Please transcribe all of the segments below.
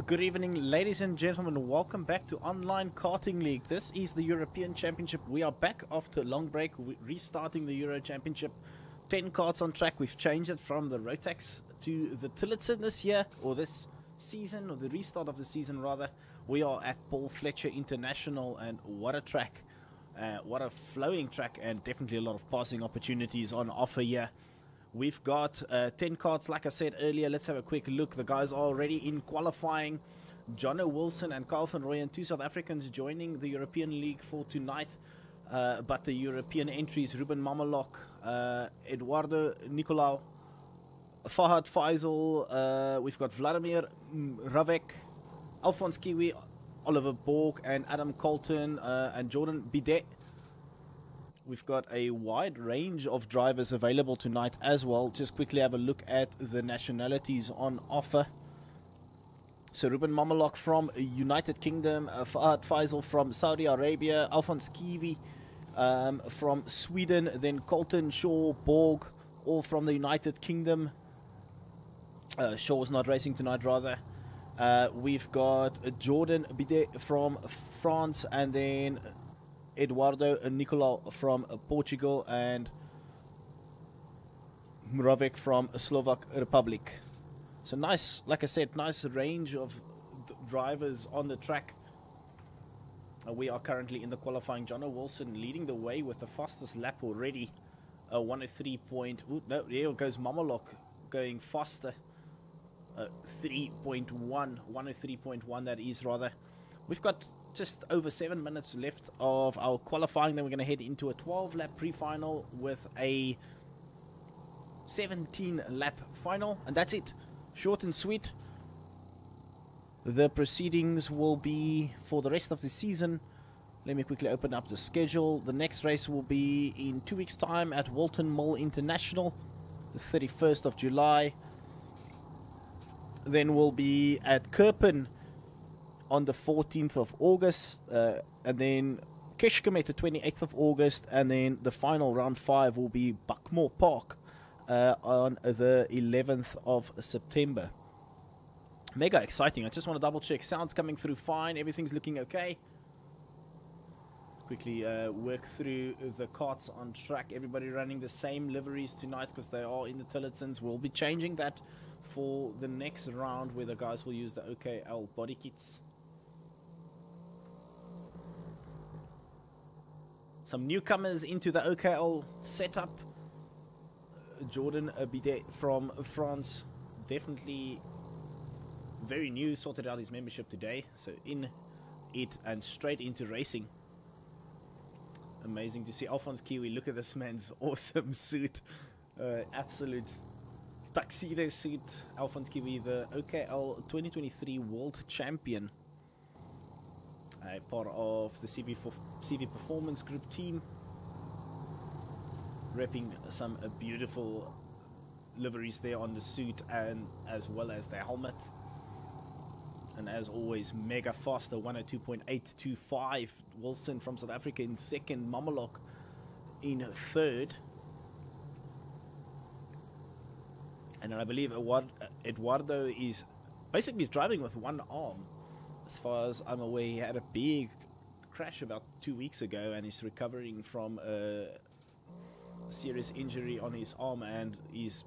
Good evening, ladies and gentlemen. Welcome back to Online Karting League. This is the European Championship. We are back after a long break, restarting the Euro Championship. 10 karts on track. We've changed it from the Rotax to the Tillotson this year, or this season, or the restart of the season rather. We are at Paul Fletcher International, and what a track. What a flowing track, and definitely a lot of passing opportunities on offer here. We've got 10 karts, like I said earlier. Let's have a quick look. The guys are already in qualifying. Jono Wilson and Carl van Rooyen, two South Africans joining the European League for tonight. But the European entries, Ruben Mamelok, Eduardo Nicolau, Fahad Faisal, we've got Vladimir Ravek, Alphonse Kiwi, Oliver Borg, and Adam Colton, and Jordan Bidet. We've got a wide range of drivers available tonight as well. Just quickly have a look at the nationalities on offer. So Ruben Mamelok from United Kingdom, Fahad Faisal from Saudi Arabia, Alphonse Kiwi from Sweden, then Colton, Shaw, Borg, all from the United Kingdom. Shaw's not racing tonight, rather. We've got Jordan Bidet from France, and then Eduardo Nicolau from Portugal, and Mravek from Slovak Republic. So nice, like I said, nice range of drivers on the track. We are currently in the qualifying. Jono Wilson leading the way with the fastest lap already. 103 point. Ooh, no, there goes Mamelok going faster. 3.1, 103.1 that is rather. We've got just over 7 minutes left of our qualifying. Then we're going to head into a 12-lap pre-final with a 17-lap final. And that's it. Short and sweet. The proceedings will be for the rest of the season. Let me quickly open up the schedule. The next race will be in 2 weeks' time at Walton Mill International, the 31st of July. Then we'll be at Kirpen on the 14th of August, and then Keshkemet the 28th of August, and then the final round 5 will be Buckmore Park on the 11th of September. Mega exciting. I just want to double check. Sound's coming through fine. Everything's looking okay. Quickly work through the karts on track. Everybody running the same liveries tonight because they are in the Tillotsons. We'll be changing that for the next round, where the guys will use the OKL body kits. Some newcomers into the OKL setup. Jordan Bidet from France, definitely very new, sorted out his membership today, so in it and straight into racing. Amazing to see. Alphonse Kiwi, look at this man's awesome suit, absolute tuxedo suit. Alphonse Kiwi, the OKL 2023 World Champion, part of the CV Performance Group team, repping some beautiful liveries there on the suit, and as well as their helmet. And as always, mega faster, 102.825. Wilson from South Africa in second, Mamelok in third, and I believe Eduardo is basically driving with one arm. As far as I'm aware, he had a big crash about 2 weeks ago, and he's recovering from a serious injury on his arm, and he's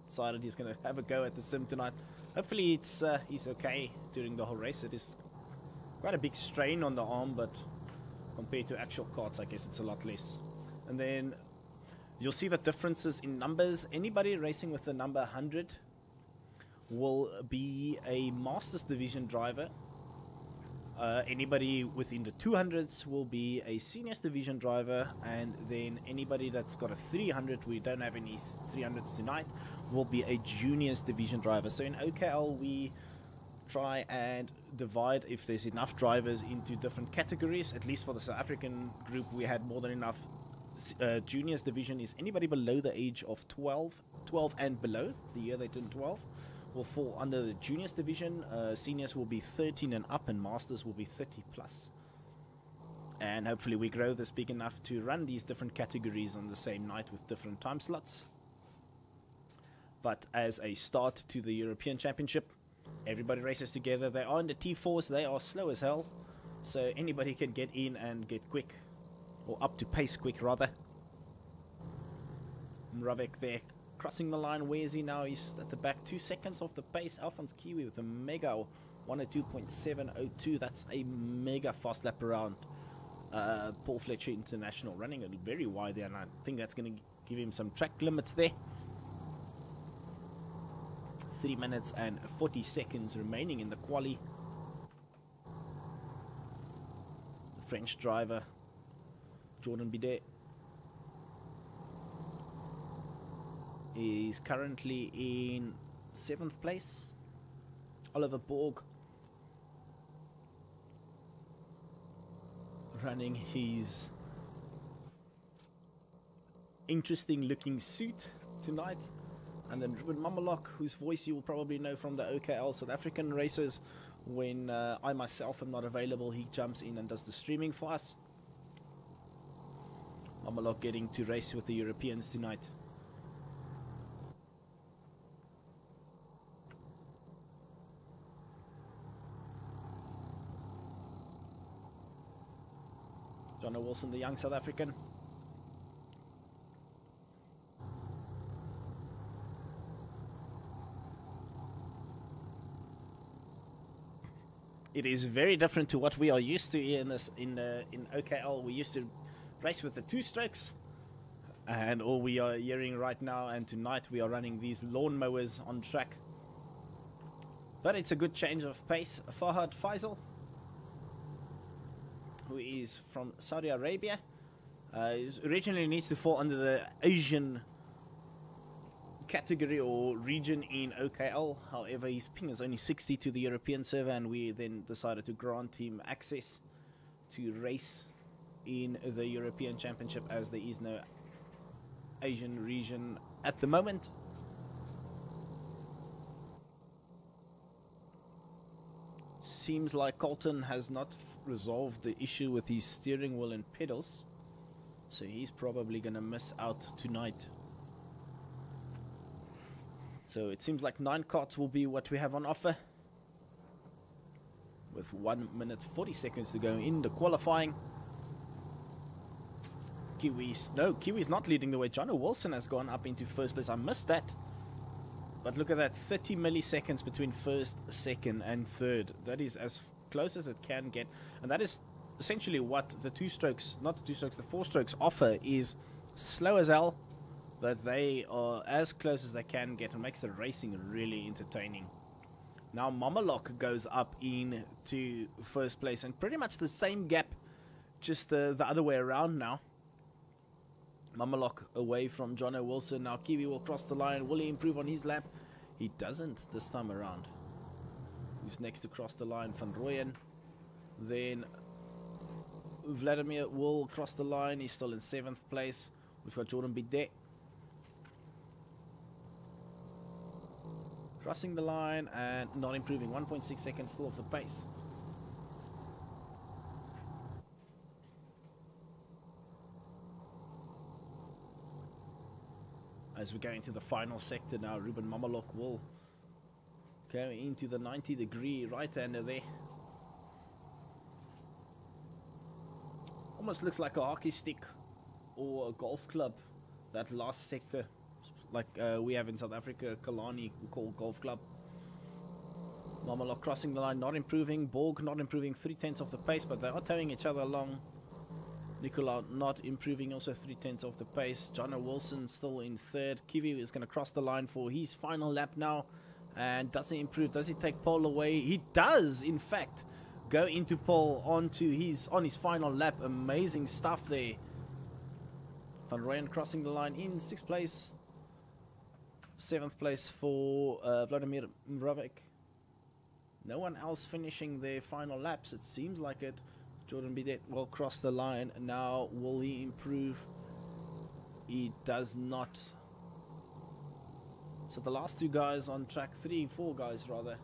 decided he's going to have a go at the sim tonight. Hopefully he's okay during the whole race. It is quite a big strain on the arm, but compared to actual karts, I guess it's a lot less. And then you'll see the differences in numbers. Anybody racing with the number 100 will be a Masters Division driver. Anybody within the 200s will be a Seniors Division driver, and then anybody that's got a 300, we don't have any 300s tonight, will be a Juniors Division driver. So in OKL we try and divide, if there's enough drivers, into different categories. At least for the South African group, we had more than enough. Juniors Division is anybody below the age of 12 and below, the year they turn 12, will fall under the Juniors Division. Seniors will be 13 and up, and Masters will be 30 plus. And hopefully we grow this big enough to run these different categories on the same night with different time slots. But as a start to the European Championship, Everybody races together. They are in the T4s. They are slow as hell. So anybody can get in and get quick. Or up to pace quick, rather. Mravek there. Crossing the line. Where is he now? He's at the back. 2 seconds off the pace. Alphonse Kiwi with a mega 102.702. That's a mega fast lap around Paul Fletcher International. Running it very wide there. And I think that's going to give him some track limits there. 3 minutes and 40 seconds remaining in the quali. The French driver, Jordan Bidet, is currently in 7th place. Oliver Borg running his interesting looking suit tonight. And then Ruben Mamelok, whose voice you will probably know from the OKL South African races. When I myself am not available, he jumps in and does the streaming for us. Mamelok getting to race with the Europeans tonight. Johnny Wilson, the young South African. It is very different to what we are used to in OKL. We used to race with the 2 strokes, and all we are hearing right now and tonight we are running these lawn mowers on track. But it's a good change of pace. Fahad Faisal, who is from Saudi Arabia, originally needs to fall under the Asian category or region in OKL. However, his ping is only 60 to the European server, and we then decided to grant him access to race in the European Championship, as there is no Asian region at the moment. Seems like Colton has not resolved the issue with his steering wheel and pedals, so he's probably gonna miss out tonight. So it seems like 9 carts will be what we have on offer, with 1 minute 40 seconds to go in the qualifying. Kiwi's not leading the way. Johnny Wilson has gone up into 1st place. I missed that. But look at that, 30 milliseconds between 1st, 2nd and 3rd. That is as close as it can get. And that is essentially what the 2 strokes, not the 2 strokes, the 4 strokes offer, is slow as hell. But they are as close as they can get and makes the racing really entertaining. Now Mamelok goes up into 1st place, and pretty much the same gap, just the other way around now. Mamelok away from Johnny Wilson. Now Kiwi will cross the line. Will he improve on his lap? He doesn't this time around. Who's next to cross the line? Van Rooyen. Then Vladimir will cross the line. He's still in 7th place. We've got Jordan Bidet crossing the line and not improving. 1.6 seconds still off the pace. As we go into the final sector now, Ruben Mamelok will go into the 90-degree right-hander there. Almost looks like a hockey stick or a golf club, that last sector. Like we have in South Africa, Kalani, we call golf club. Mamelok crossing the line, not improving. Borg not improving, 3/10 off the pace, but they are towing each other along. Nicola not improving, also 3/10 off the pace. Johnny Wilson still in 3rd. Kiwi is going to cross the line for his final lap now. And does he improve? Does he take pole away? He does, in fact, go into pole on his final lap. Amazing stuff there. Van Rooyen crossing the line in 6th place. 7th place for Vladimir Mravek. No one else finishing their final laps, it seems like it. Jordan Bidet will cross the line. Now, will he improve? He does not. So the last 2 guys on track, 4 guys rather,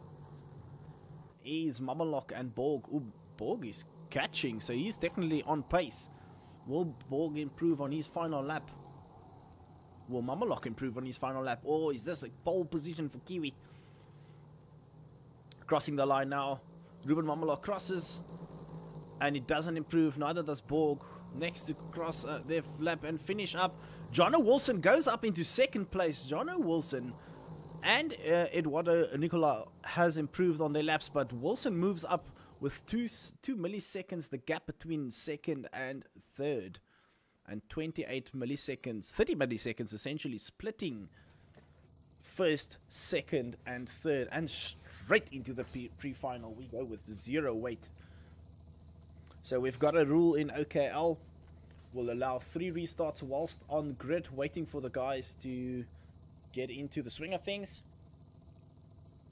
is Mamelok and Borg. Ooh, Borg is catching, so he's definitely on pace. Will Borg improve on his final lap? Will Mamelok improve on his final lap? Or is this a pole position for Kiwi? Crossing the line now. Ruben Mamalok crosses. And it doesn't improve. Neither does Borg. Next to cross their lap and finish up. Jono Wilson goes up into second place. Jono Wilson and Eduardo Nicola has improved on their laps, but Wilson moves up with 2 milliseconds, the gap between second and third. And 28 milliseconds, 30 milliseconds essentially splitting first, second, and third. And straight into the pre-final we go with 0 weight. So we've got a rule in OKL. We'll allow 3 restarts whilst on grid, waiting for the guys to get into the swing of things.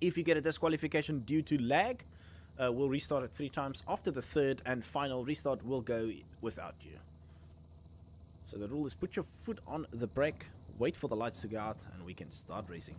If you get a disqualification due to lag, we'll restart it 3 times. After the third and final restart, we'll go without you. So the rule is put your foot on the brake, wait for the lights to go out, and we can start racing.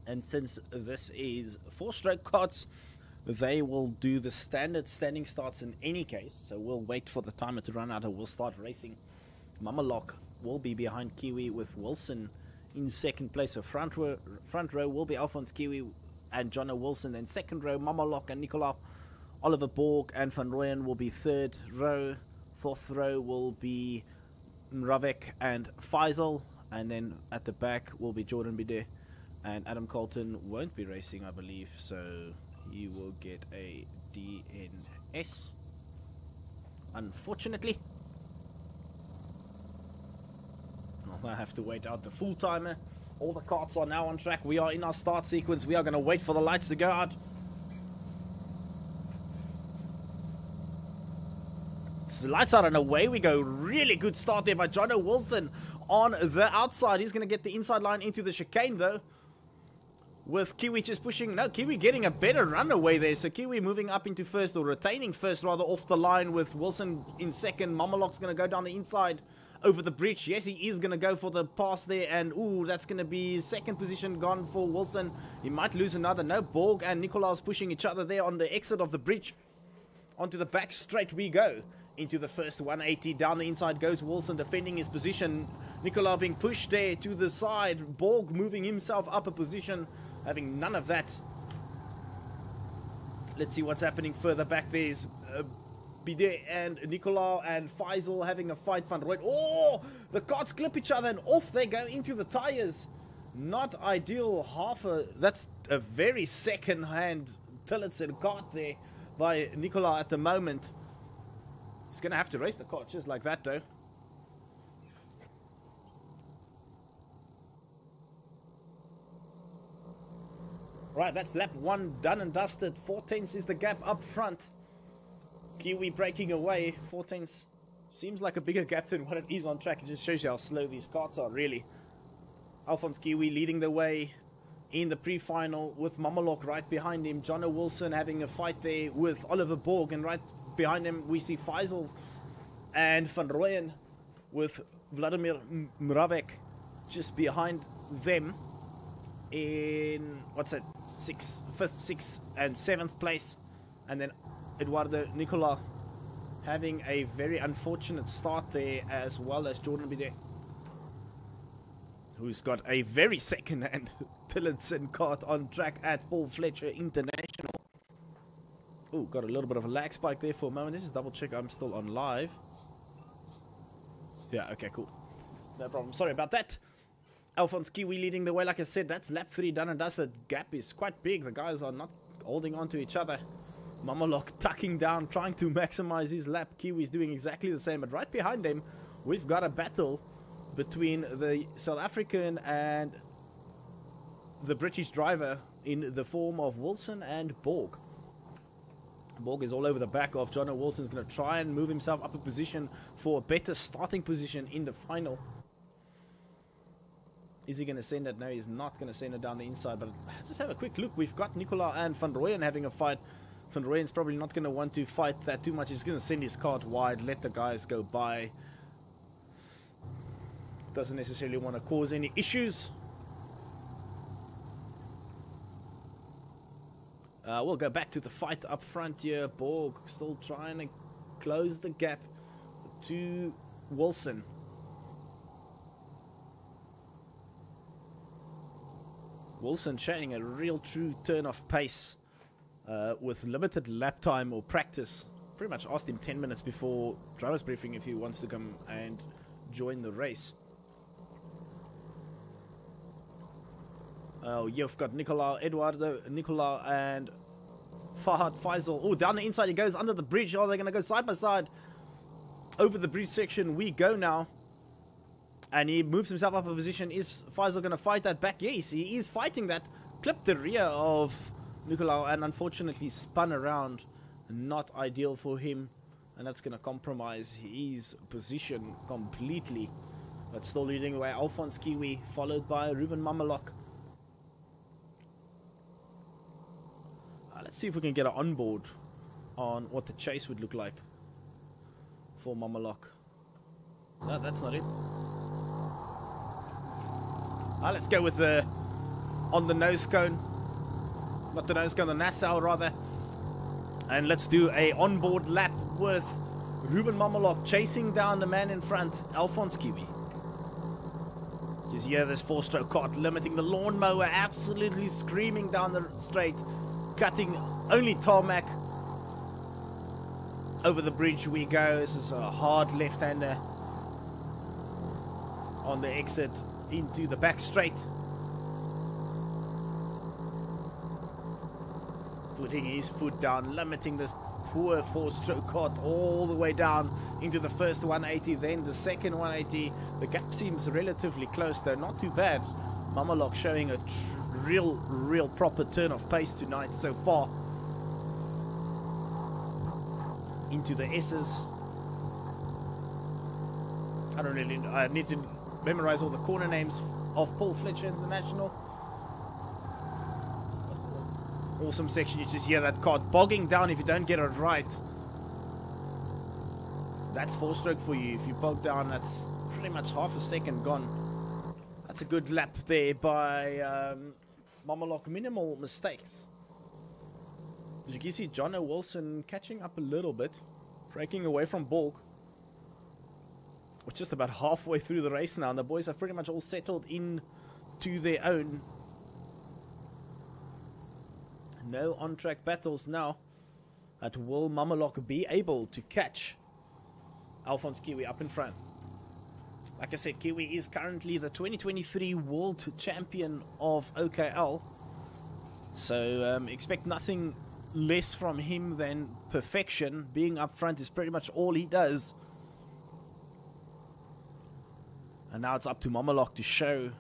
And since this is 4-stroke carts, they will do the standard standing starts in any case. So we'll wait for the timer to run out and we'll start racing. Mamalok will be behind Kiwi with Wilson in second place. So front row will be Alphonse Kiwi and Jono Wilson. Then second row, Mamalok and Nicola. Oliver Borg and Van Rooyen will be third row. Fourth row will be Mravek and Faisal. And then at the back will be Jordan Bidet. And Adam Colton won't be racing, I believe, so he will get a DNS, unfortunately. I'll have to wait out the full timer. All the carts are now on track. We are in our start sequence. We are going to wait for the lights to go out. So lights out and away we go. Really good start there by Jono Wilson on the outside. He's going to get the inside line into the chicane, though. With Kiwi just pushing, no, Kiwi getting a better run away there. So Kiwi moving up into first, or retaining first rather, off the line with Wilson in second. Mamalok's going to go down the inside over the bridge. Yes, he is going to go for the pass there. And, ooh, that's going to be second position gone for Wilson. He might lose another. No, Borg and Nicolaus pushing each other there on the exit of the bridge. Onto the back straight we go. Into the first 180. Down the inside goes Wilson defending his position. Nicola being pushed there to the side. Borg moving himself up a position. Having none of that. Let's see what's happening further back. There's Bidet and Nicola and Faisal having a fight. Van Rooyen. Oh! The carts clip each other and off they go into the tires. Not ideal. That's a very second-hand Tillotson kart there by Nicola at the moment. He's going to have to race the kart just like that, though. Right, that's lap 1 done and dusted. 4/10 is the gap up front. Kiwi breaking away. 4/10 seems like a bigger gap than what it is on track. It just shows you how slow these carts are, really. Alphonse Kiwi leading the way in the pre-final with Mamalok right behind him. Jono Wilson having a fight there with Oliver Borg. And right behind him we see Faisal and Van Rooyen with Vladimir Mravek just behind them in, what's it, 5th, 6th, and 7th place. And then Eduardo Nicola having a very unfortunate start there, as well as Jordan Bidet, who's got a very second-hand Tillotson kart on track at Paul Fletcher International. Oh, got a little bit of a lag spike there for a moment. Let's just double check I'm still on live. Yeah, okay, cool. No problem. Sorry about that. Alphonse Kiwi leading the way. Like I said, that's lap 3 done and dusted. Gap is quite big. The guys are not holding on to each other. Mamalok tucking down, trying to maximize his lap. Kiwi's doing exactly the same. But right behind them, we've got a battle between the South African and the British driver in the form of Wilson and Borg. Borg is all over the back of Jono Wilson's going to try and move himself up a position for a better starting position in the final. Is he going to send it? No, he's not going to send it down the inside. But just have a quick look. We've got Nicola and Van Rooyen having a fight. Van Rooyen's probably not going to want to fight that too much. He's going to send his cart wide, let the guys go by. Doesn't necessarily want to cause any issues. We'll go back to the fight up front here. Borg still trying to close the gap to Wilson. Wilson showing a real true turn of pace with limited lap time or practice. Pretty much asked him 10 minutes before driver's briefing if he wants to come and join the race. Oh, you've got Nicola, Eduardo, Nicola and Fahad Faisal. Oh, down the inside he goes under the bridge. Oh, they're going to go side by side. Over the bridge section we go now. And he moves himself up a position. Is Faisal going to fight that back? Yes, he is fighting that. Clipped the rear of Nicola and unfortunately spun around. Not ideal for him. And that's going to compromise his position completely. But still leading away Alphonse Kiwi, followed by Ruben Mamelok. Let's see if we can get an onboard on what the chase would look like for Mamelok. No, that's not it. Let's go with the on the nose cone. Not the nose cone, the Nassau rather. And let's do a onboard lap with Ruben Mamelok chasing down the man in front, Alphonse Kiwi. Just hear this 4-stroke kart limiting the lawnmower, absolutely screaming down the straight. Cutting only tarmac. Over the bridge we go. This is a hard left-hander on the exit into the back straight. Putting his foot down, limiting this poor 4-stroke kart all the way down into the first 180, then the second 180. The gap seems relatively close though, not too bad. Mamelok showing a real proper turn of pace tonight so far. Into the S's. I need to memorize all the corner names of Paul Fletcher International. Awesome section. You just hear that kart bogging down if you don't get it right. That's 4-stroke for you. If you bog down, that's pretty much half a second gone. That's a good lap there by Mamelok. Minimal mistakes. You can see John Wilson catching up a little bit, breaking away from Borg. We're just about halfway through the race now, and the boys have pretty much all settled in to their own. No on-track battles now. But will Mamelok be able to catch Alphonse Kiwi up in front? Like I said, Kiwi is currently the 2023 World Champion of OKL. So expect nothing less from him than perfection. Being up front is pretty much all he does. And now it's up to Mamelok to show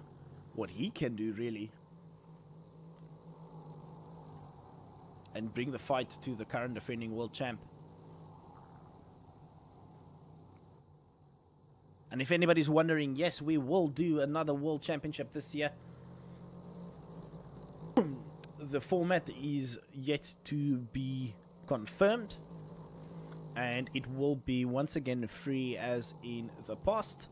what he can do, really. And bring the fight to the current defending world champ. And if anybody's wondering, yes, we will do another world championship this year. The format is yet to be confirmed. And it will be once again free as in the past.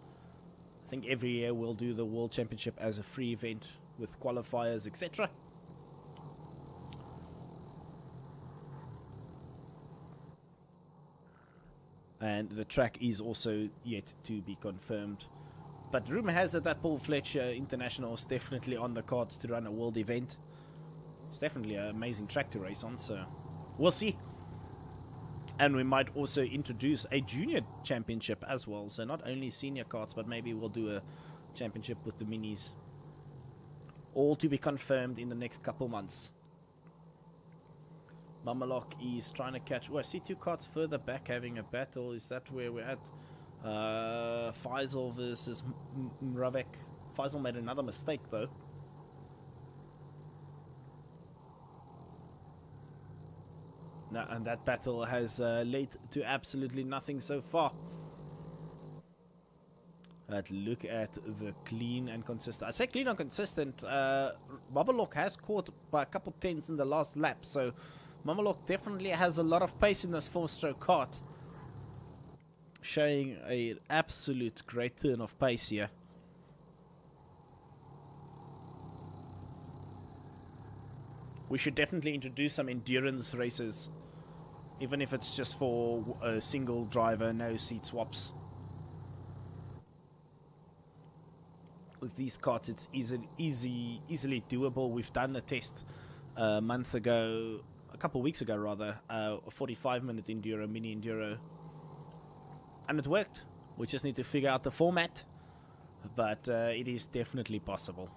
I think every year we'll do the world championship as a free event with qualifiers, etc. And the track is also yet to be confirmed. But rumor has it that Paul Fletcher International is definitely on the cards to run a world event. It's definitely an amazing track to race on, so we'll see. And we might also introduce a junior championship as well. So not only senior karts, but maybe we'll do a championship with the minis. All to be confirmed in the next couple months. Mamelok is trying to catch... Well, I see two karts further back having a battle. Is that where we're at? Faisal versus Mravek. Faisal made another mistake, though. No, and that battle has led to absolutely nothing so far. But look at the clean and consistent. I say clean and consistent. Mamalok has caught by a couple tenths in the last lap, so Mamalok definitely has a lot of pace in this 4-stroke kart, showing an absolute great turn of pace here. We should definitely introduce some endurance races, even if it's just for a single driver, no seat swaps. With these karts, it's easily doable. We've done a test a couple weeks ago rather, a 45-minute enduro, mini enduro, and it worked. We just need to figure out the format, but it is definitely possible.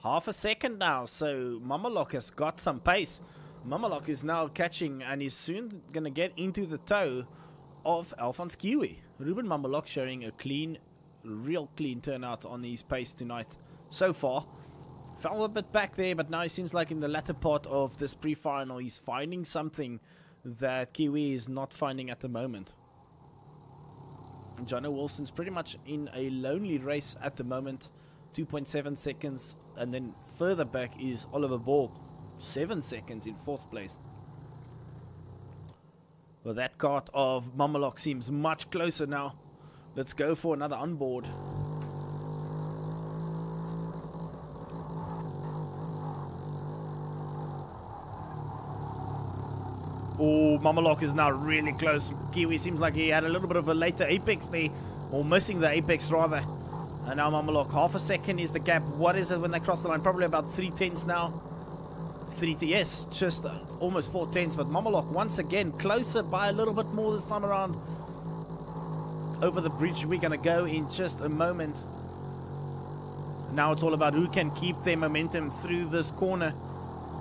Half a second now, so Mamalok has got some pace. Mamalok is now catching and is soon going to get into the toe of Alphonse Kiwi. Ruben Mamalok showing a clean, real clean turnout on his pace tonight so far. Fell a bit back there, but now it seems like in the latter part of this pre-final he's finding something that Kiwi is not finding at the moment. Jono Wilson's pretty much in a lonely race at the moment. 2.7 seconds, and then further back is Oliver Borg, 7 seconds in 4th place. Well, that kart of Mamalok seems much closer now. Let's go for another onboard. Oh, Mamalok is now really close. Kiwi seems like he had a little bit of a later apex there, or missing the apex rather. And now Mamalok, half a second is the gap. What is it when they cross the line? Probably about 3 tenths now. Yes, just almost 4 tenths. But Mamalok once again closer by a little bit more this time around. Over the bridge we're going to go in just a moment. Now it's all about who can keep their momentum through this corner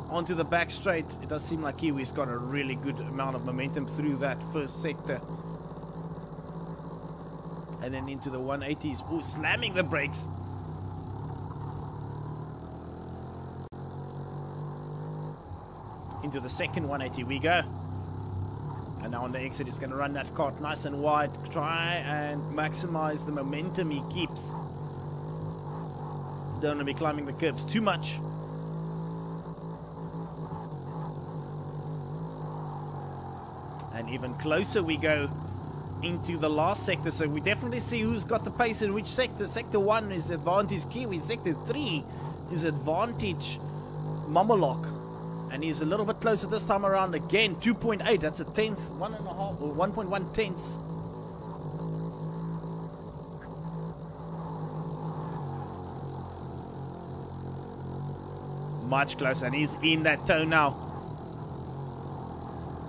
onto the back straight. It does seem like Kiwi's got a really good amount of momentum through that first sector. And then into the 180s. Ooh, slamming the brakes. Into the second 180 we go. And now on the exit he's going to run that kart nice and wide. Try and maximize the momentum he keeps. Don't want to be climbing the curbs too much. And even closer we go into the last sector, so we definitely see who's got the pace in which sector. Sector 1 is advantage Kiwi, sector 3 is advantage Mamalok, and he's a little bit closer this time around again. 2.8, that's a tenth, 1.5 or 1.1 tenths. Much closer, and he's in that toe now.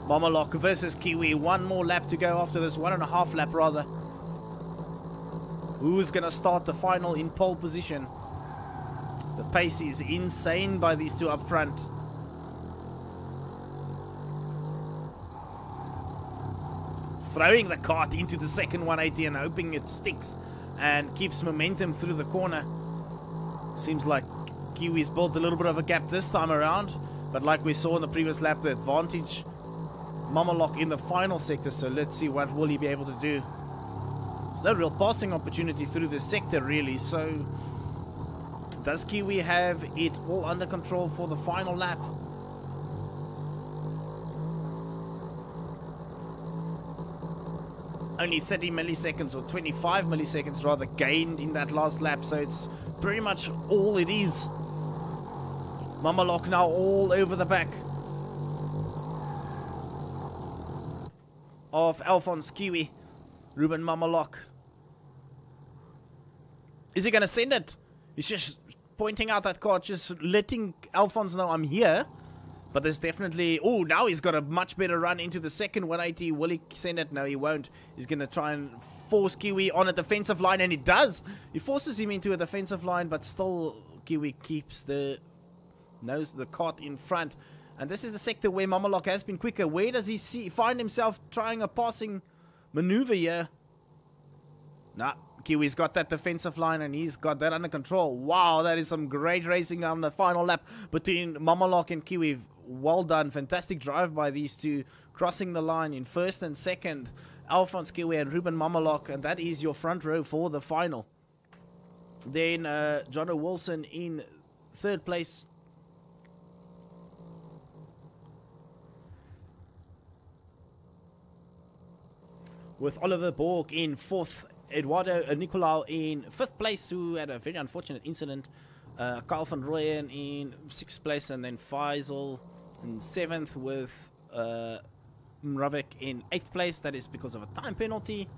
Mamalok versus Kiwi. One more lap to go after this. 1.5 lap rather. Who's going to start the final in pole position? The pace is insane by these two up front. Throwing the kart into the second 180 and hoping it sticks and keeps momentum through the corner. Seems like Kiwi's built a little bit of a gap this time around. But like we saw in the previous lap, the advantage Mamalok in the final sector, so let's see what will he be able to do. There's no real passing opportunity through this sector really, so does Kiwi have it all under control for the final lap? Only 30 milliseconds or 25 milliseconds rather gained in that last lap, so it's pretty much all it is. Mamalok now all over the back of Alphonse Kiwi. Ruben Mamalok. Is he going to send it? He's just pointing out that kart, just letting Alphonse know I'm here. But there's definitely... Oh, now he's got a much better run into the second 180. Will he send it? No, he won't. He's going to try and force Kiwi on a defensive line, and he does. He forces him into a defensive line, but still Kiwi keeps the kart in front. And this is the sector where Mamalok has been quicker. Where does he find himself trying a passing maneuver here? Nah, Kiwi's got that defensive line and he's got that under control. Wow, that is some great racing on the final lap between Mamalok and Kiwi. well done. Fantastic drive by these two, crossing the line in first and second. Alphonse Kiwi and Ruben Mamalok, and that is your front row for the final. Then Jono Wilson in third place. With Oliver Borg in fourth. Eduardo Nicolau in fifth place, who had a very unfortunate incident. Carl van Rooyen in sixth place, and then Faisal in seventh, with Mravik in eighth place. That is because of a time penalty.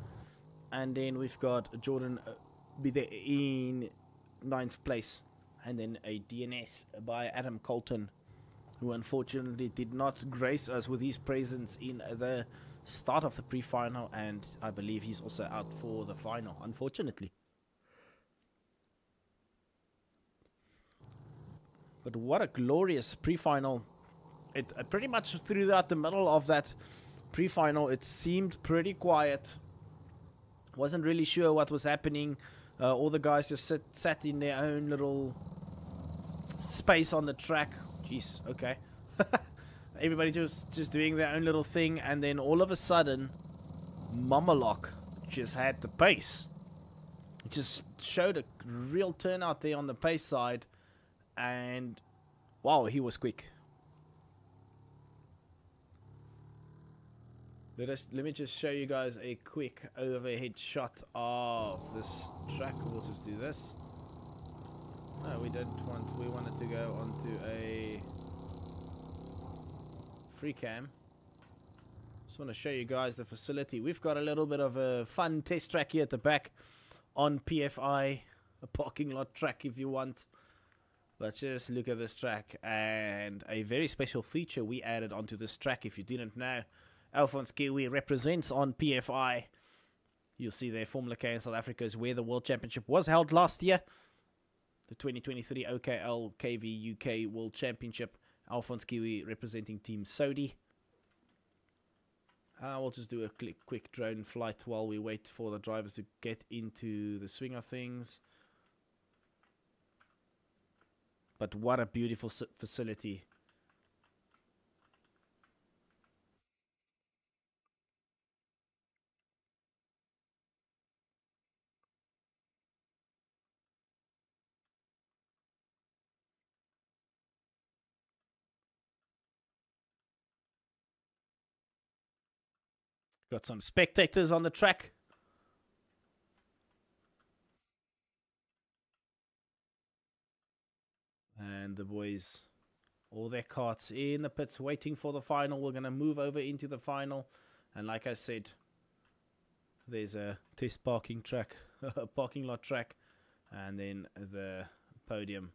And then we've got Jordan Bide in ninth place, and then a DNS by Adam Colton, who unfortunately did not grace us with his presence in the start of the pre-final, and I believe he's also out for the final, unfortunately. But what a glorious pre-final. It pretty much throughout the middle of that pre-final, it seemed pretty quiet. Wasn't really sure what was happening. All the guys just sat in their own little space on the track. Jeez, okay. Everybody just doing their own little thing, and then all of a sudden, Mamalok just had the pace. It just showed a real turnout there on the pace side, and wow, he was quick. Let me just show you guys a quick overhead shot of this track. We'll just do this. No, we wanted to go onto a free cam. Just want to show you guys the facility. We've got a little bit of a fun test track here at the back on PFI, a parking lot track if you want. But just look at this track, and a very special feature we added onto this track. If you didn't know, Alphonse Kiwi represents on PFI. You'll see there Formula K in South Africa is where the World Championship was held last year. The 2023 OKL KV UK World Championship. Alphonse Kiwi representing Team Saudi. We'll just do a quick drone flight while we wait for the drivers to get into the swing of things. But what a beautiful facility. Got some spectators on the track. And the boys, all their carts in the pits waiting for the final. We're going to move over into the final. And like I said, there's a test parking track, a parking lot track, and then the podium.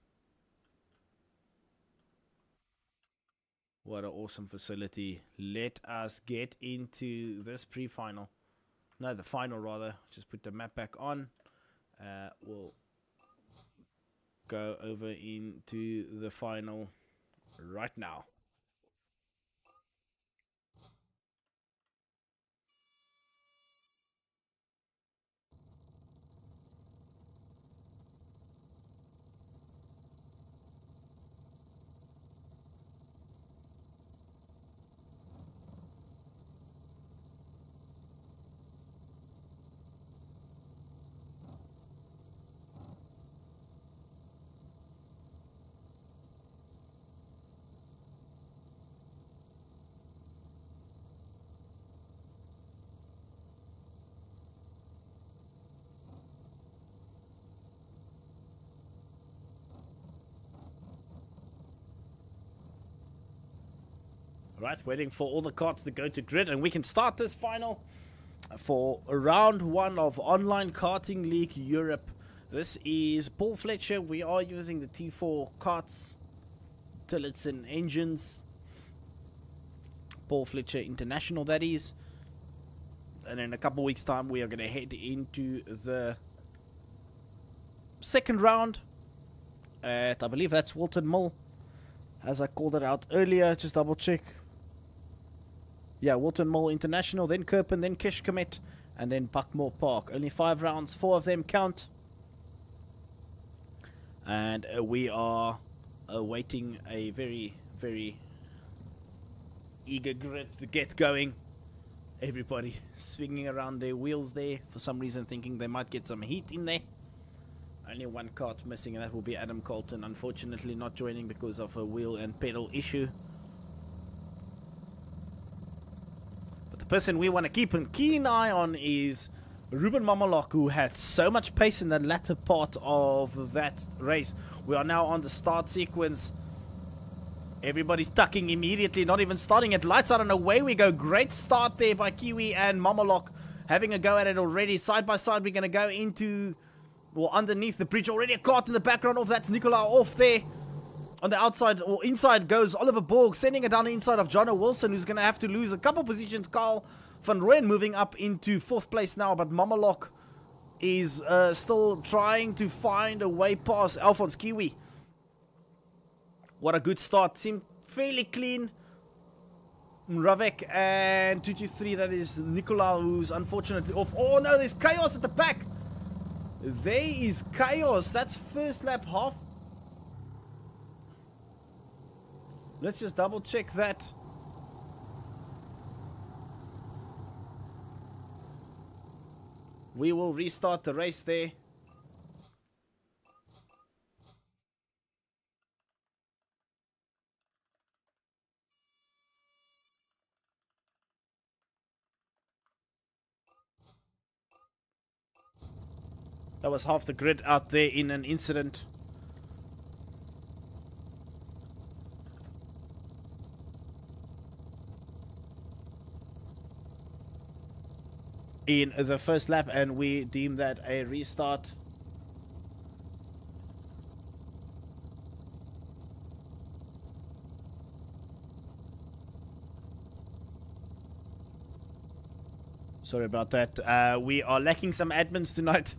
What an awesome facility. Let us get into this pre-final. No, the final rather. Just put the map back on. We'll go over into the final right now. Right, waiting for all the carts to go to grid, and we can start this final for round one of Online Karting League Europe. This is Paul Fletcher. We are using the T4 carts, Tillotson engines. Paul Fletcher International, that is. And in a couple weeks' time, we are going to head into the second round at, I believe that's Wilton Mill, as I called it out earlier. Just double check. Yeah, Wilton Mill International, then Kirpen, then Kishkamet, and then Buckmore Park. Only 5 rounds, 4 of them count. And we are awaiting a very, very eager grid to get going. Everybody swinging around their wheels there for some reason, thinking they might get some heat in there. Only one kart missing, and that will be Adam Colton, unfortunately not joining because of a wheel and pedal issue. But the person we want to keep a keen eye on is Ruben Mamalok, who had so much pace in the latter part of that race. We are now on the start sequence. Everybody's tucking immediately, not even starting it. Lights out and away we go. Great start there by Kiwi and Mamalok, having a go at it already. Side by side, we're going to go into, or underneath the bridge. Already a kart in the background of that's Nicola off there. On the outside, or inside, goes Oliver Borg, sending it down the inside of Jono Wilson, who's going to have to lose a couple positions. Carl van Rooyen moving up into 4th place now, but Mamalok is still trying to find a way past Alphonse Kiwi. What a good start. Seemed fairly clean. Ravek and 223, that is Nicola, who's unfortunately off. Oh no, there's chaos at the back. There is chaos. That's first lap half. Let's just double check that. We will restart the race there. That was half the grid out there in an incident. In the first lap, and we deem that a restart. Sorry about that. We are lacking some admins tonight.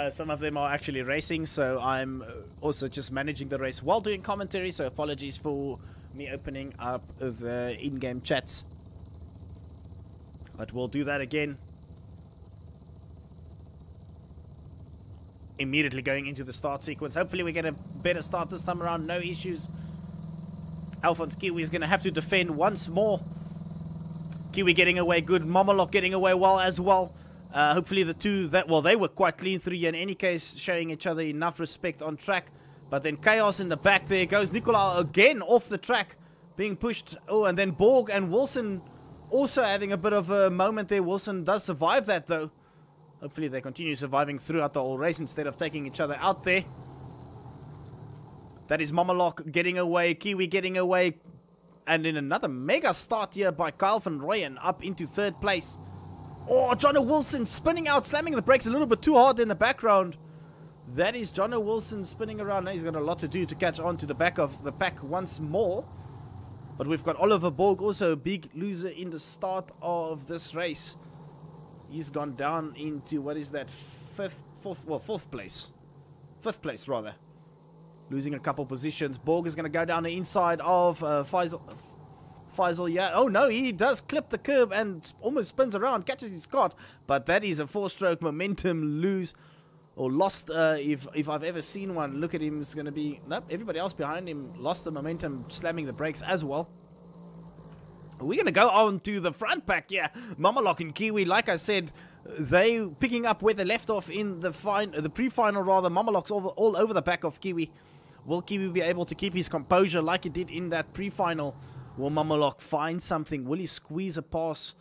Some of them are actually racing, so I'm also just managing the race while doing commentary, so apologies for me opening up the in-game chats. But we'll do that again. Immediately going into the start sequence. Hopefully we get a better start this time around. No issues. Alphonse Kiwi is going to have to defend once more. Kiwi getting away good. Mamalok getting away well as well. Hopefully the two that, well, they were quite clean through here in any case, showing each other enough respect on track. But then chaos in the back there. Goes Nicola again off the track, being pushed. Oh, and then Borg and Wilson also having a bit of a moment there. Wilson does survive that though. Hopefully they continue surviving throughout the whole race instead of taking each other out there. That is Mamalok getting away, Kiwi getting away. And in another mega start here by Kyle van Rooyen up into 3rd place. Oh, Jono Wilson spinning out, slamming the brakes a little bit too hard in the background. That is Jono Wilson spinning around. Now he's got a lot to do to catch on to the back of the pack once more. But we've got Oliver Borg, also a big loser in the start of this race. He's gone down into, what is that, 4th place. 5th place, rather. Losing a couple positions. Borg is going to go down the inside of Faisal, yeah. Oh, no, he does clip the curb and almost spins around, catches his kart. But that is a 4-stroke momentum lose, or lost, if I've ever seen one. Look at him, it's going to be... Nope, everybody else behind him lost the momentum, slamming the brakes as well. We're going to go on to the front pack, yeah. Mamalok and Kiwi, like I said, they picking up where they left off in the pre-final, rather. Mamalok's all over the back of Kiwi. Will Kiwi be able to keep his composure like he did in that pre-final? Will Mamalok find something? Will he squeeze a pass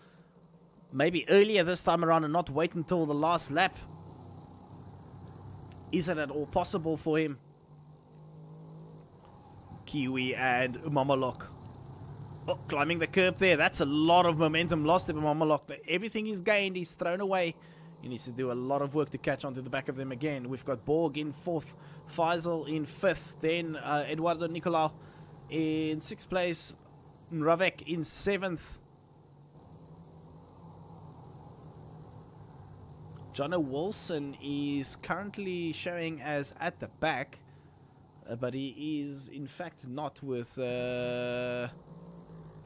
maybe earlier this time around and not wait until the last lap? Is it at all possible for him? Kiwi and Mamalok. Oh, climbing the curb there. That's a lot of momentum lost there by Mamalok. Everything he's gained, he's thrown away. He needs to do a lot of work to catch on to the back of them again. We've got Borg in 4th, Faisal in 5th, then Eduardo Nicolau in 6th place, Ravek in 7th. Jono Wilson is currently showing as at the back, but he is in fact not, with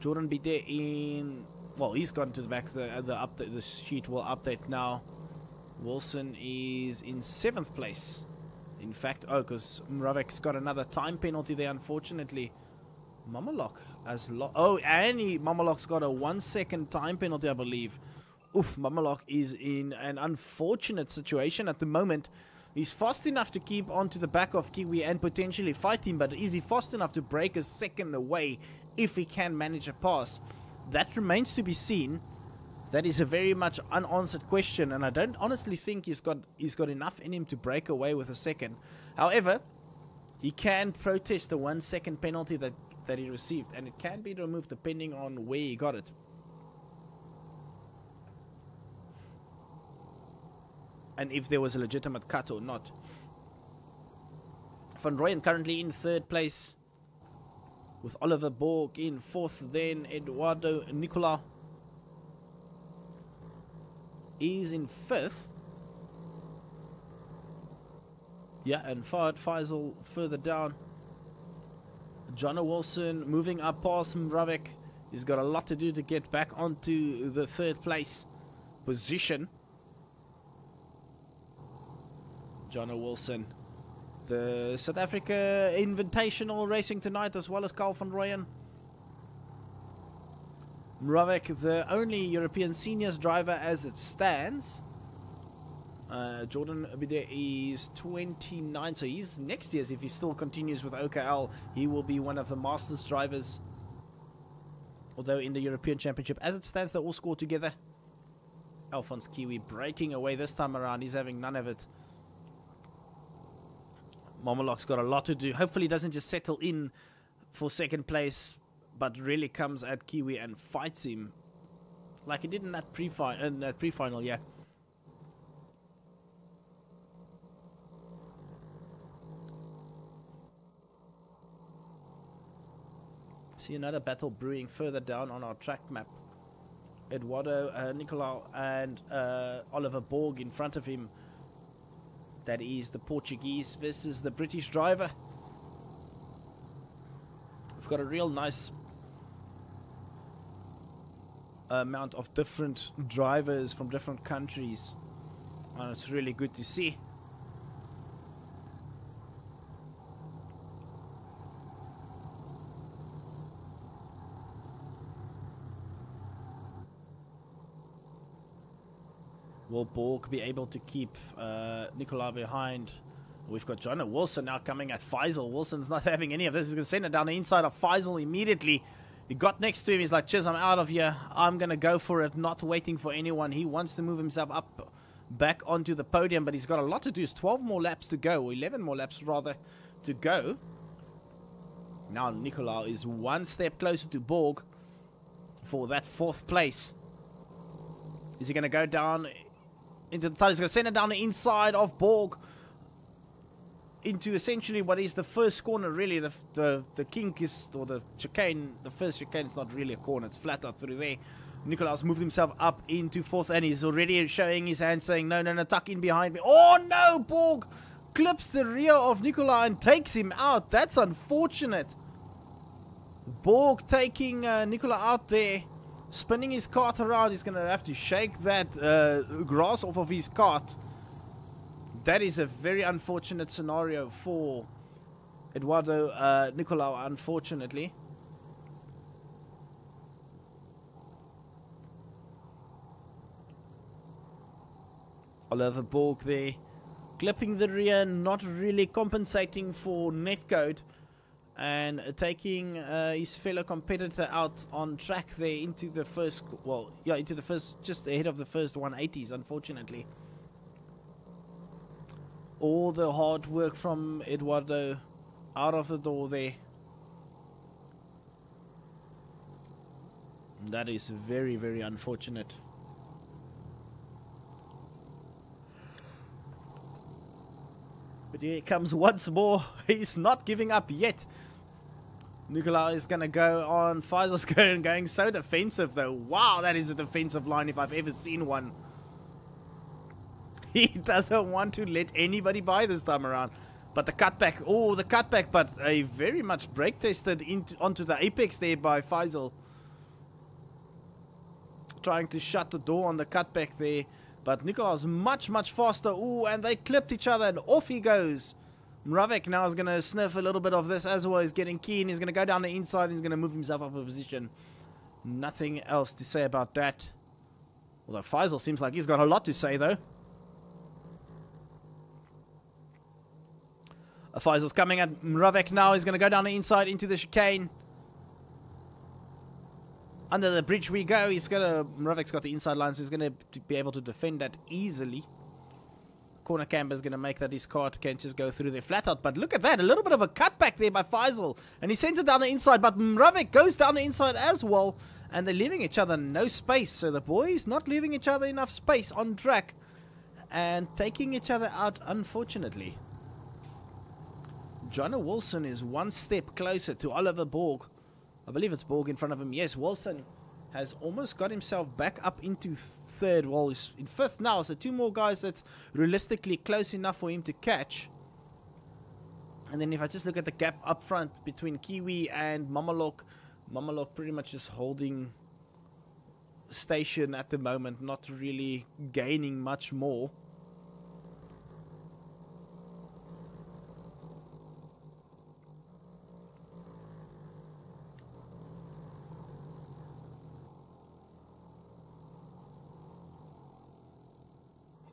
Jordan Bidet in... Well, he's gone to the back. The sheet will update now. Wilson is in 7th place. In fact, oh, because Ravek's got another time penalty there, unfortunately. Mamalok has oh, and Mamalok's got a 1 second time penalty, I believe. Oof, Mamalok is in an unfortunate situation at the moment. He's fast enough to keep onto the back of Kiwi and potentially fight him, but is he fast enough to break a second away if he can manage a pass? That remains to be seen. That is a very much unanswered question, and I don't honestly think he's got enough in him to break away with a second. However, he can protest the 1 second penalty that he received, and it can be removed depending on where he got it. And if there was a legitimate cut or not. Van Rooyen currently in 3rd place, with Oliver Borg in 4th, then Eduardo Nicolau is in 5th. Yeah, and Fahad Faisal further down. Johnny Wilson moving up past Mravek. He's got a lot to do to get back onto the 3rd place position. Johnny Wilson. The South Africa Invitational racing tonight, as well as Carl van Rooyen. Mravek, the only European seniors driver as it stands. Jordan Abide is 29, so he's next year's, if he still continues with OKL, he will be one of the Masters drivers. Although in the European Championship, as it stands, they all score together. Alphonse Kiwi breaking away this time around. He's having none of it. Mamalok's got a lot to do. Hopefully he doesn't just settle in for 2nd place, but really comes at Kiwi and fights him like he did in that pre-final, yeah. See another battle brewing further down on our track map. Eduardo Nicolau and Oliver Borg in front of him. That is the Portuguese versus the British driver. We've got a real nice amount of different drivers from different countries, and it's really good to see. Will Borg be able to keep Nicolau behind? We've got Johnny Wilson now coming at Faisal. Wilson's not having any of this. He's going to send it down the inside of Faisal immediately. He got next to him. He's like, cheers, I'm out of here. I'm going to go for it, not waiting for anyone. He wants to move himself up back onto the podium, but he's got a lot to do. It's 12 more laps to go, or 11 more laps rather to go. Now Nicolau is 1 step closer to Borg for that 4th place. Is he going to go down into the tunnel? He's going to send it down the inside of Borg into essentially what is the first corner, really. The kink is, or the chicane, the first chicane is not really a corner. It's flat out through there. Nicolau's moved himself up into 4th, and he's already showing his hand saying, no, no, no, tuck in behind me. Oh, no, Borg clips the rear of Nicolau and takes him out. That's unfortunate. Borg taking Nicolau out there, spinning his cart around. He's going to have to shake that grass off of his cart. That is a very unfortunate scenario for Eduardo Nicolau, unfortunately. Oliver Borg there, clipping the rear, not really compensating for netcode, and taking his fellow competitor out on track there into the first, well, yeah, into the first, just ahead of the first 180s, unfortunately. All the hard work from Eduardo out of the door there. That is very, very unfortunate. But here it comes once more. He's not giving up yet. Nicolau is going to go on. Faisal's going so defensive though. Wow, that is a defensive line if I've ever seen one. He doesn't want to let anybody by this time around. But the cutback, oh, the cutback, but a very much brake tested onto the apex there by Faisal. Trying to shut the door on the cutback there. But Nicolau's much, much faster. Ooh, and they clipped each other and off he goes. Mravek now is going to sniff a little bit of this as well. He's getting keen. He's going to go down the inside and he's going to move himself up a position. Nothing else to say about that. Although Faisal seems like he's got a lot to say though. Faisal's coming at Mravek now. He's going to go down the inside into the chicane. Under the bridge we go. Mravek's got the inside line, so he's going to be able to defend that easily. Corner camber's going to make that his cart can't just go through there flat out. But look at that. A little bit of a cutback there by Faisal. And he sends it down the inside. But Mravek goes down the inside as well. And they're leaving each other no space. So the boys not leaving each other enough space on track. And taking each other out, unfortunately. Jono Wilson is one step closer to Oliver Borg. I believe it's Borg in front of him. Yes, Wilson has almost got himself back up into third. Well, he's in fifth now. So two more guys that's realistically close enough for him to catch. And then if I just look at the gap up front between Kiwi and Mamalok. Mamalok pretty much just holding station at the moment. Not really gaining much more.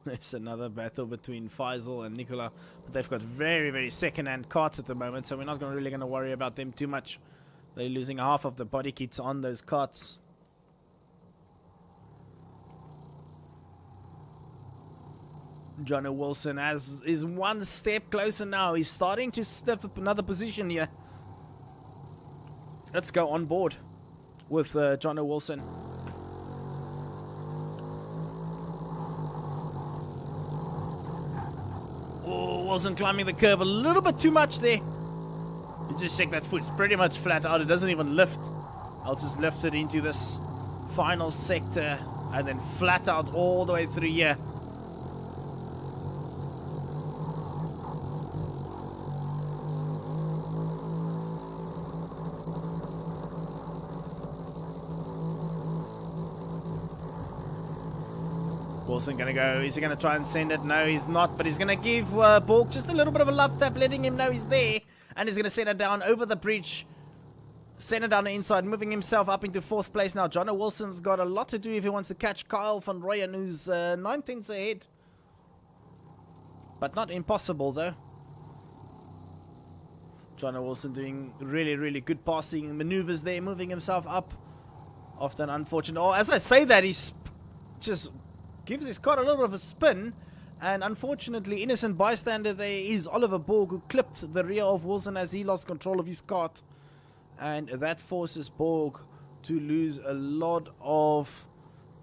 There's another battle between Faisal and Nicola, but they've got very, very second-hand carts at the moment, so we're not really going to worry about them too much. They're losing half of the body kits on those carts. Jono Wilson is one step closer now. He's starting to sniff up another position here. Let's go on board with Jono Wilson. Oh, Wilson climbing the curb a little bit too much there. You just check that foot's pretty much flat out. It doesn't even lift. I'll just lift it into this final sector and then flat out all the way through here. Wilson gonna go. Is he gonna try and send it? No, he's not. But he's gonna give Borg just a little bit of a love tap, letting him know he's there. And he's gonna send it down over the bridge. Send it down the inside, moving himself up into fourth place now. Jono Wilson's got a lot to do if he wants to catch Kyle van Rooyen, who's 9/10 ahead. But not impossible though. Jono Wilson doing really, really good passing maneuvers there, moving himself up after an unfortunate. Oh, as I say that, he's just gives his car a little bit of a spin, and unfortunately, innocent bystander there is Oliver Borg, who clipped the rear of Wilson as he lost control of his cart, and that forces Borg to lose a lot of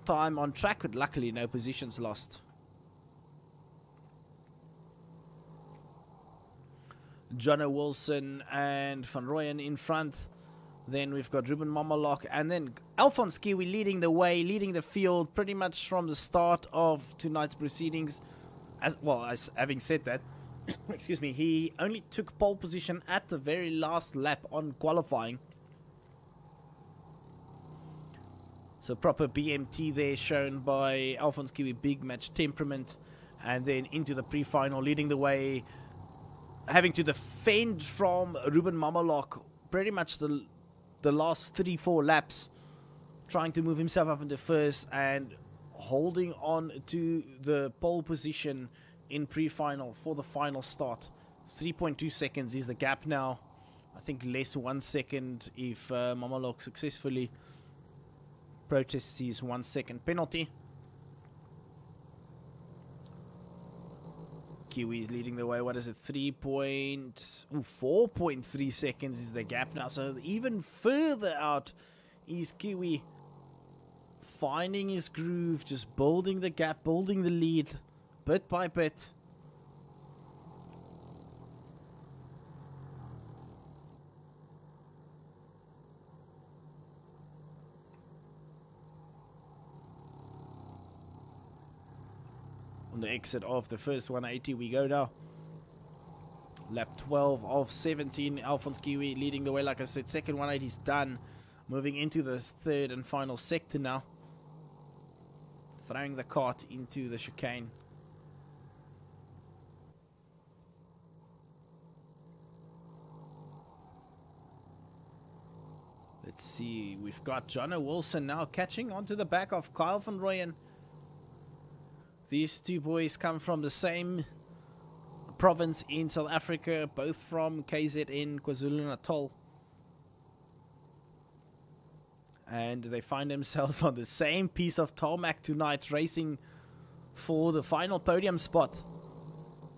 time on track, but luckily no positions lost. Jono Wilson and Van Rooyen in front. Then we've got Ruben Mamalok and then Alphonse Kiwi leading the way, leading the field pretty much from the start of tonight's proceedings. As having said that, excuse me, he only took pole position at the very last lap on qualifying. So proper BMT there shown by Alphonse Kiwi, big match temperament. And then into the pre-final, leading the way, having to defend from Ruben Mamalok pretty much the last 3-4 laps, trying to move himself up into first and holding on to the pole position in pre-final for the final start. 3.2 seconds is the gap now. I think less 1 second if Mamalok successfully protests his 1 second penalty. Kiwi is leading the way. What is it? 4.3 seconds is the gap now. So even further out is Kiwi finding his groove, just building the gap, building the lead, bit by bit. On the exit of the first 180 we go now. Lap 12 of 17. Alphonse Kiwi leading the way, like I said. Second 180 is done. Moving into the third and final sector now. Throwing the cart into the chicane. Let's see. We've got Jono Wilson now catching onto the back of Kyle van Rooyen. These two boys come from the same province in South Africa, both from KZN, KwaZulu-Natal. And they find themselves on the same piece of tarmac tonight, racing for the final podium spot.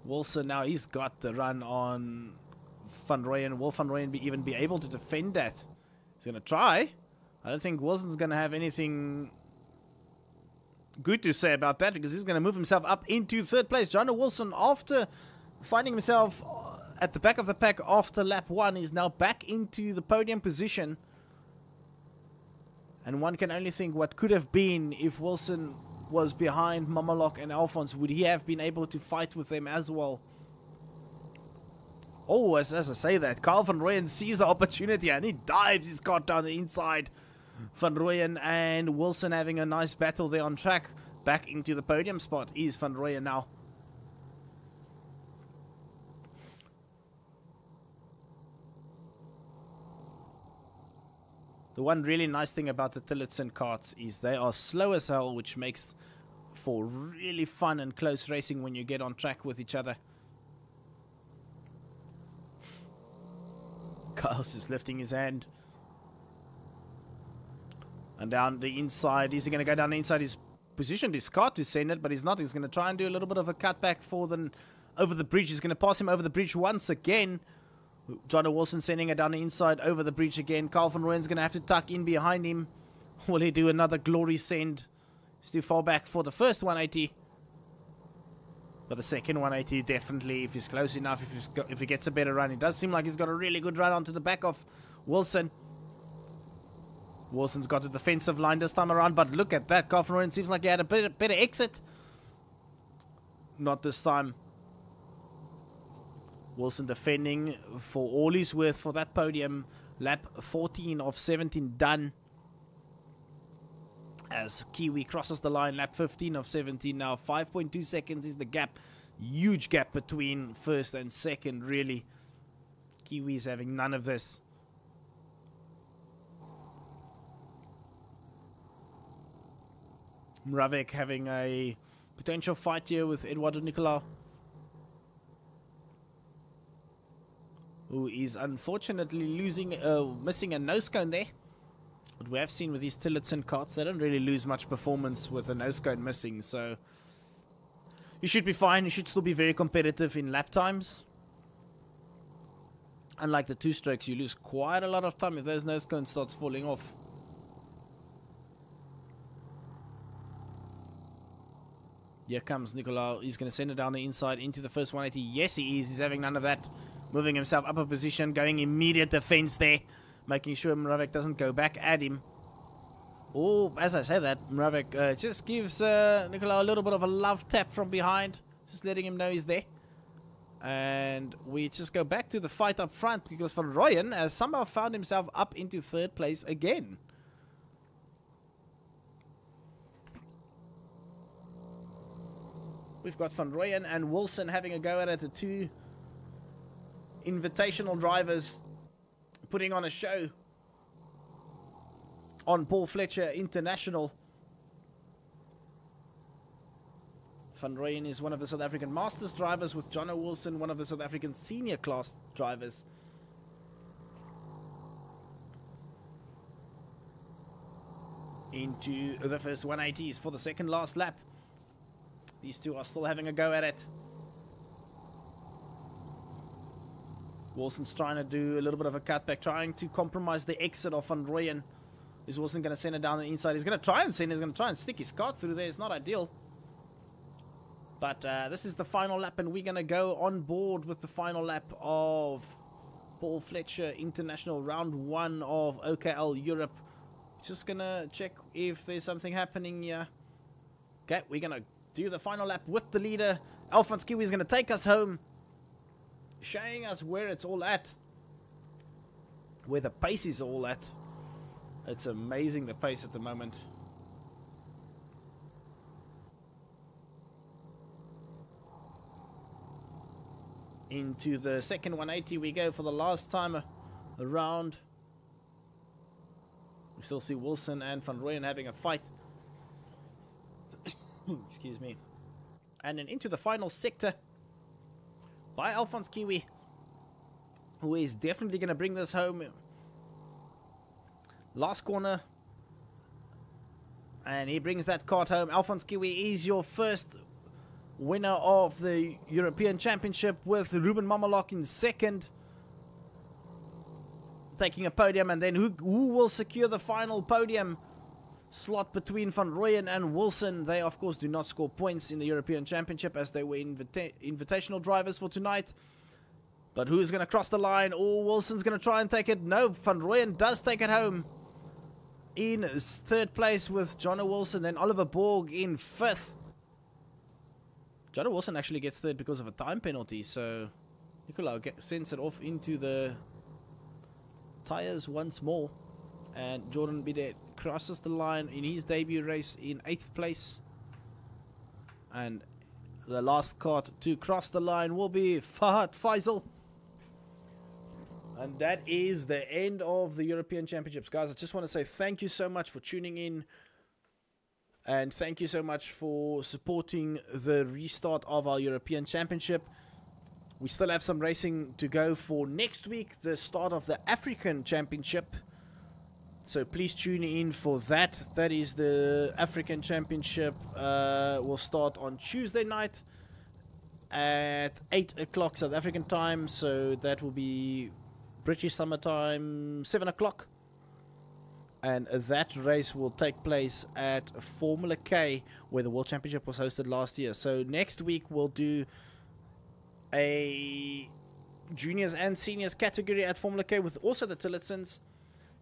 Wilson now, he's got the run on Van Rooyen. Will Van Rooyen even be able to defend that? He's going to try. I don't think Wilson's going to have anything good to say about that, because he's going to move himself up into third place. Jono Wilson, after finding himself at the back of the pack after lap 1, is now back into the podium position. And one can only think what could have been if Wilson was behind Mamalok and Alphonse. Would he have been able to fight with them as well? Oh, as I say that, Kyle van Rooyen sees the opportunity and he dives his cart down the inside. Van Rooyen and Wilson having a nice battle there on track. Back into the podium spot is Van Rooyen now. The one really nice thing about the Tillotson carts is they are slow as hell, which makes for really fun and close racing when you get on track with each other. Kyle's just lifting his hand. And down the inside, is he going to go down the inside? He's positioned his car to send it, but he's not. He's going to try and do a little bit of a cutback for them over the bridge. He's going to pass him over the bridge once again. Jono Wilson sending it down the inside over the bridge again. Kyle van Rooyen's going to have to tuck in behind him. Will he do another glory send? He's too far back for the first 180. But the second 180, definitely, if he's close enough, if he gets a better run. It does seem like he's got a really good run onto the back of Wilson. Wilson's got a defensive line this time around, but look at that. Kyle van Rooyen seems like he had a better exit. Not this time. Wilson defending for all he's worth for that podium. Lap 14 of 17 done. As Kiwi crosses the line, lap 15 of 17 now. 5.2 seconds is the gap. Huge gap between first and second, really. Kiwi's having none of this. Mravek having a potential fight here with Eduardo Nicolau, who is unfortunately missing a nose cone there. What we have seen with these Tillotson carts, they don't really lose much performance with a nose cone missing, so you should be fine. You should still be very competitive in lap times. Unlike the two strokes, you lose quite a lot of time if those nose cones starts falling off. Here comes Nicolau. He's going to send it down the inside into the first 180. Yes, he is. He's having none of that. Moving himself up a position, going immediate defense there, making sure Mravek doesn't go back at him. Oh, as I say that, Mravek just gives Nicolau a little bit of a love tap from behind, just letting him know he's there. And we just go back to the fight up front, because Van Rooyen has somehow found himself up into third place again. We've got Van Rooyen and Wilson having a go at it, the two invitational drivers putting on a show on Paul Fletcher International. Van Rooyen is one of the South African Masters drivers, with Jono Wilson one of the South African senior class drivers. Into the first 180s for the second last lap. These two are still having a go at it. Wilson's trying to do a little bit of a cutback, trying to compromise the exit of Van Rooyen. Is Wilson going to send it down the inside? He's going to try and send it. He's going to try and stick his cart through there. It's not ideal. But this is the final lap, and we're going to go on board with the final lap of Paul Fletcher International Round 1 of OKL Europe. Just going to check if there's something happening here. Okay, we're going to do the final lap with the leader. Alphonse Kiwi is going to take us home, showing us where it's all at, where the pace is all at. It's amazing, the pace at the moment. Into the second 180 we go for the last time around. We still see Wilson and Van Rooyen having a fight. Excuse me. And then into the final sector by Alphonse Kiwi, who is definitely going to bring this home. Last corner. And he brings that card home. Alphonse Kiwi is your first winner of the European Championship, with Ruben Mamalok in second, taking a podium. And then who will secure the final podium slot between Van Rooyen and Wilson? They, of course, do not score points in the European Championship, as they were invitational drivers for tonight. But who's going to cross the line? Oh, Wilson's going to try and take it. No, Van Rooyen does take it home in third place with Johnny Wilson. Then Oliver Borg in fifth. Johnny Wilson actually gets third because of a time penalty. So Nicolau sends it off into the tires once more. And Jordan Bidet crosses the line in his debut race in 8th place. And the last car to cross the line will be Fahad Faisal. And that is the end of the European Championships. Guys, I just want to say thank you so much for tuning in. And thank you so much for supporting the restart of our European Championship. We still have some racing to go for next week, the start of the African Championship. So please tune in for that. That is the African Championship. Will start on Tuesday night at 8 o'clock South African time. So that will be British summertime, 7 o'clock. And that race will take place at Formula K, where the World Championship was hosted last year. So next week we'll do a juniors and seniors category at Formula K with also the Tillotsons.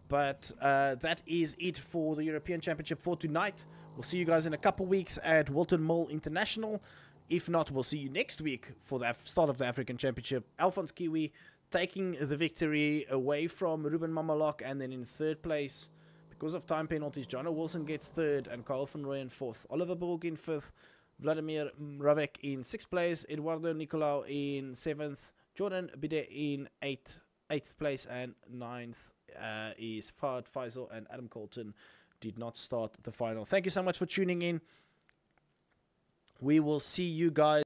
But that is it for the European Championship for tonight. We'll see you guys in a couple weeks at Wilton Mill International. If not, we'll see you next week for the start of the African Championship. Alphonse Kiwi taking the victory away from Ruben Mamalok, and then in third place, because of time penalties, Johnny Wilson gets third and Carl van Rooyen fourth. Oliver Borg in fifth, Vladimir Mravek in sixth place, Eduardo Nicolau in seventh, Jordan Bidet in eighth place, and ninth is Fahad Faisal, and Adam Colton did not start the final. Thank you so much for tuning in. We will see you guys